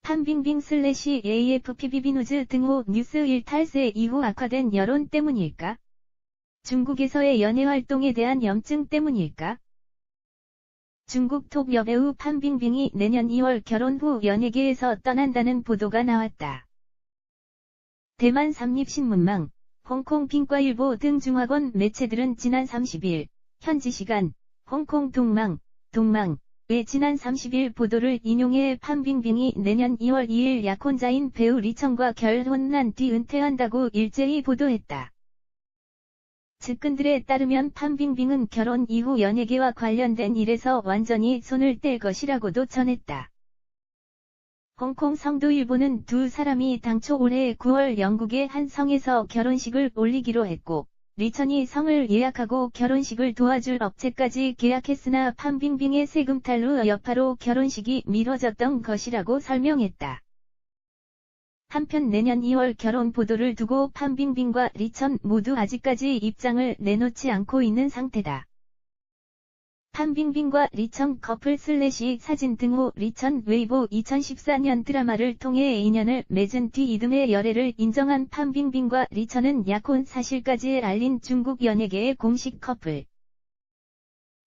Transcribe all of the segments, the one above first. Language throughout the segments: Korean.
판빙빙 / AFP/BB뉴즈 등호 뉴스 1 탈세 이후 악화된 여론 때문일까? 중국에서의 연애활동에 대한 염증 때문일까? 중국 톱 여배우 판빙빙이 내년 2월 결혼 후 연예계에서 떠난다는 보도가 나왔다. 대만 삼립신문망, 홍콩 빙과일보 등 중화권 매체들은 지난 30일, 현지 시간, 홍콩 동망,의 지난 30일 보도를 인용해 판빙빙이 내년 2월 2일 약혼자인 배우 리청과 결혼한 뒤 은퇴한다고 일제히 보도했다. 측근들에 따르면 판빙빙은 결혼 이후 연예계와 관련된 일에서 완전히 손을 뗄 것이라고도 전했다. 홍콩 성도일보는 두 사람이 당초 올해 9월 영국의 한 성에서 결혼식을 올리기로 했고, 리천이 성을 예약하고 결혼식을 도와줄 업체까지 계약했으나 판빙빙의 세금 탈루 여파로 결혼식이 미뤄졌던 것이라고 설명했다. 한편 내년 2월 결혼 보도를 두고 판빙빙과 리천 모두 아직까지 입장을 내놓지 않고 있는 상태다. 판빙빙과 리청 커플 / 사진 등호 리천 웨이보 2014년 드라마를 통해 인연을 맺은 뒤 이듬해 열애를 인정한 판빙빙과 리천은 약혼 사실까지 알린 중국 연예계의 공식 커플.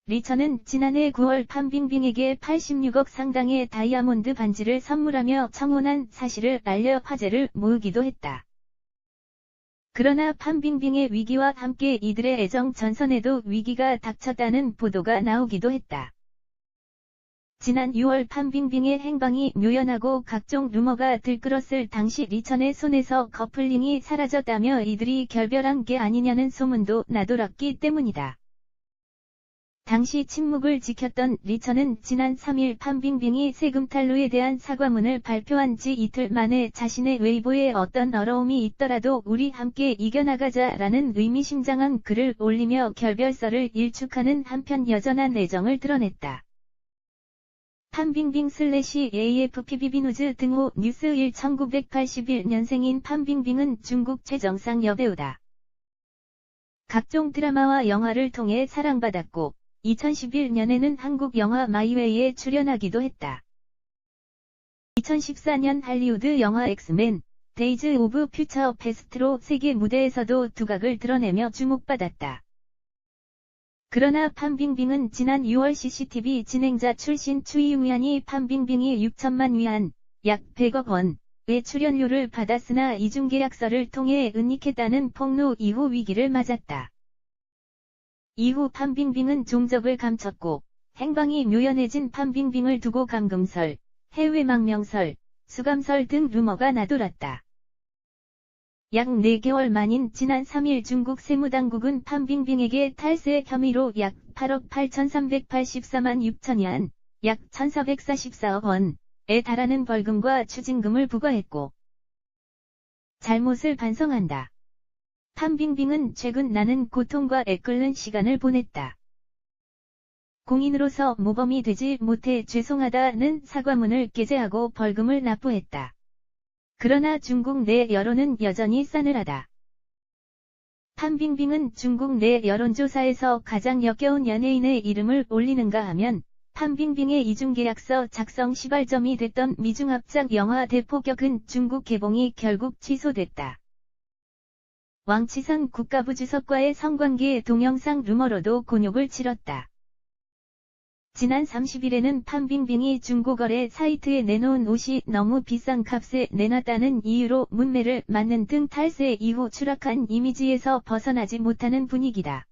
리천은 지난해 9월 판빙빙에게 86억 상당의 다이아몬드 반지를 선물하며 청혼한 사실을 알려 화제를 모으기도 했다. 그러나 판빙빙의 위기와 함께 이들의 애정 전선에도 위기가 닥쳤다는 보도가 나오기도 했다. 지난 6월 판빙빙의 행방이 묘연하고 각종 루머가 들끓었을 당시 리천의 손에서 커플링이 사라졌다며 이들이 결별한 게 아니냐는 소문도 나돌았기 때문이다. 당시 침묵을 지켰던 리천은 지난 3일 판빙빙이 세금 탈루에 대한 사과문을 발표한 지 이틀 만에 자신의 웨이보에 어떤 어려움이 있더라도 우리 함께 이겨나가자라는 의미심장한 글을 올리며 결별설을 일축하는 한편 여전한 애정을 드러냈다. 판빙빙 / AFP/BB뉴즈 등호 뉴스 1 1981년생인 판빙빙은 중국 최정상 여배우다. 각종 드라마와 영화를 통해 사랑받았고, 2011년에는 한국 영화 마이웨이에 출연하기도 했다. 2014년 할리우드 영화 엑스맨, 데이즈 오브 퓨처 패스트로 세계 무대에서도 두각을 드러내며 주목받았다. 그러나 판빙빙은 지난 6월 CCTV 진행자 출신 추이웅연이 판빙빙이 6천만 위안, 약 100억 원의 출연료를 받았으나 이중계약서를 통해 은닉했다는 폭로 이후 위기를 맞았다. 이후 판빙빙은 종적을 감췄고, 행방이 묘연해진 판빙빙을 두고 감금설, 해외 망명설, 수감설 등 루머가 나돌았다. 약 4개월 만인 지난 3일 중국 세무당국은 판빙빙에게 탈세 혐의로 약 8억 8,384만 6천 위안, 약 1,444억 원에 달하는 벌금과 추징금을 부과했고, 잘못을 반성한다. 판빙빙은 최근 나는 고통과 애끓는 시간을 보냈다. 공인으로서 모범이 되지 못해 죄송하다는 사과문을 게재하고 벌금을 납부했다. 그러나 중국 내 여론은 여전히 싸늘하다. 판빙빙은 중국 내 여론조사에서 가장 역겨운 연예인의 이름을 올리는가 하면 판빙빙의 이중계약서 작성 시발점이 됐던 미중합작 영화 대포격은 중국 개봉이 결국 취소됐다. 왕치산 국가부주석과의 성관계 동영상 루머로도 곤욕을 치렀다. 지난 30일에는 판빙빙이 중고거래 사이트에 내놓은 옷이 너무 비싼 값에 내놨다는 이유로 문매를 맞는 등 탈세 이후 추락한 이미지에서 벗어나지 못하는 분위기다.